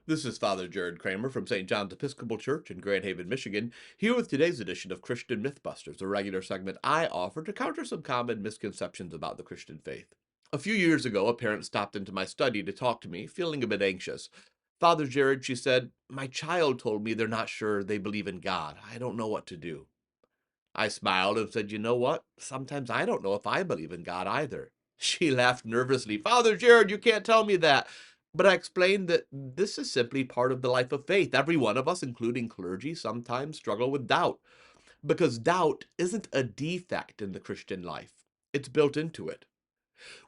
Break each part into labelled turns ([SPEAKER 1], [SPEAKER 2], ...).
[SPEAKER 1] This is Father Jared Cramer from St. John's Episcopal Church in Grand Haven, Michigan, here with today's edition of Christian Mythbusters, a regular segment I offer to counter some common misconceptions about the Christian faith. A few years ago, a parent stopped into my study to talk to me, feeling a bit anxious. Father Jared, she said, my child told me they're not sure they believe in God. I don't know what to do. I smiled and said, you know what? Sometimes I don't know if I believe in God either. She laughed nervously. Father Jared, you can't tell me that. But I explained that this is simply part of the life of faith. Every one of us, including clergy, sometimes struggle with doubt because doubt isn't a defect in the Christian life. It's built into it.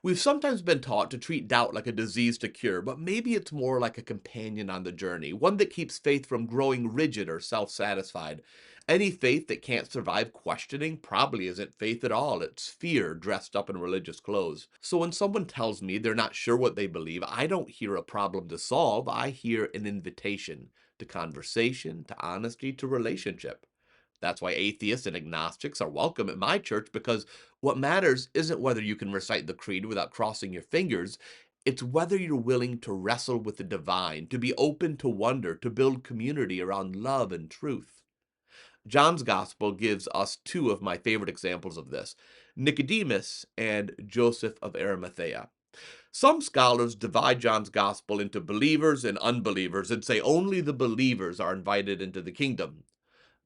[SPEAKER 1] We've sometimes been taught to treat doubt like a disease to cure, but maybe it's more like a companion on the journey, one that keeps faith from growing rigid or self satisfied. Any faith that can't survive questioning probably isn't faith at all. It's fear dressed up in religious clothes. So when someone tells me they're not sure what they believe, I don't hear a problem to solve. I hear an invitation to conversation, to honesty, to relationship. That's why atheists and agnostics are welcome at my church because what matters isn't whether you can recite the creed without crossing your fingers. It's whether you're willing to wrestle with the divine, to be open to wonder, to build community around love and truth. John's gospel gives us two of my favorite examples of this: Nicodemus and Joseph of Arimathea. Some scholars divide John's gospel into believers and unbelievers and say only the believers are invited into the kingdom.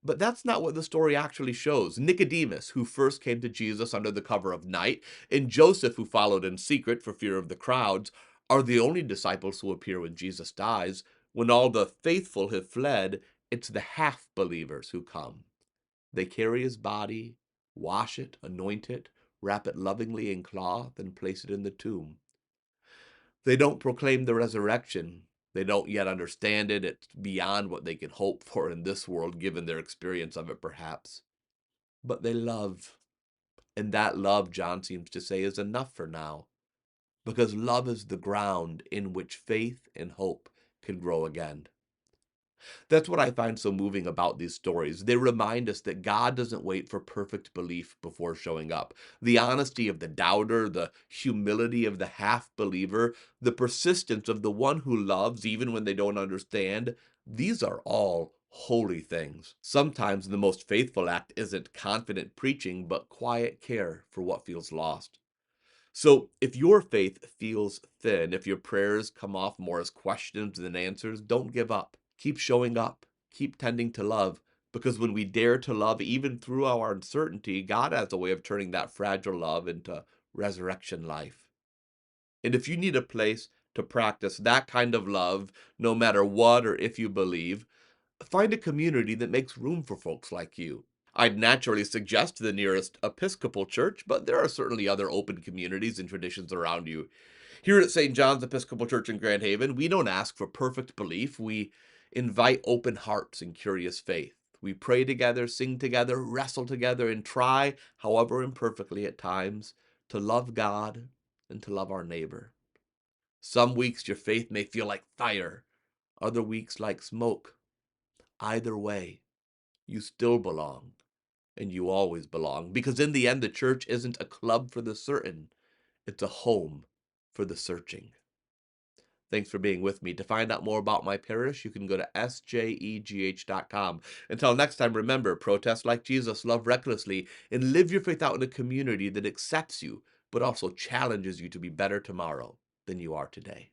[SPEAKER 1] But that's not what the story actually shows. Nicodemus, who first came to Jesus under the cover of night, and Joseph, who followed in secret for fear of the crowds, are the only disciples who appear when Jesus dies. When all the faithful have fled, it's the half believers who come. They carry his body, wash it, anoint it, wrap it lovingly in cloth, and place it in the tomb. They don't proclaim the resurrection. They don't yet understand it. It's beyond what they can hope for in this world, given their experience of it, perhaps. But they love. And that love, John seems to say, is enough for now. Because love is the ground in which faith and hope can grow again. That's what I find so moving about these stories. They remind us that God doesn't wait for perfect belief before showing up. The honesty of the doubter, the humility of the half believer, the persistence of the one who loves even when they don't understand, these are all holy things. Sometimes the most faithful act isn't confident preaching, but quiet care for what feels lost. So, if your faith feels thin, if your prayers come off more as questions than answers, don't give up. Keep showing up. Keep tending to love. Because when we dare to love, even through our uncertainty, God has a way of turning that fragile love into resurrection life. And if you need a place to practice that kind of love, no matter what or if you believe, find a community that makes room for folks like you. I'd naturally suggest the nearest Episcopal Church, but there are certainly other open communities and traditions around you. Here at St. John's Episcopal Church in Grand Haven, we don't ask for perfect belief. We invite open hearts and curious faith. We pray together, sing together, wrestle together, and try, however imperfectly at times, to love God and to love our neighbor. Some weeks your faith may feel like fire, other weeks like smoke. Either way, you still belong, and you always belong, because in the end, the church isn't a club for the certain, it's a home for the searching. Thanks for being with me. To find out more about my parish, you can go to sjegh.com. Until next time, remember, protest like Jesus, love recklessly, and live your faith out in a community that accepts you, but also challenges you to be better tomorrow than you are today.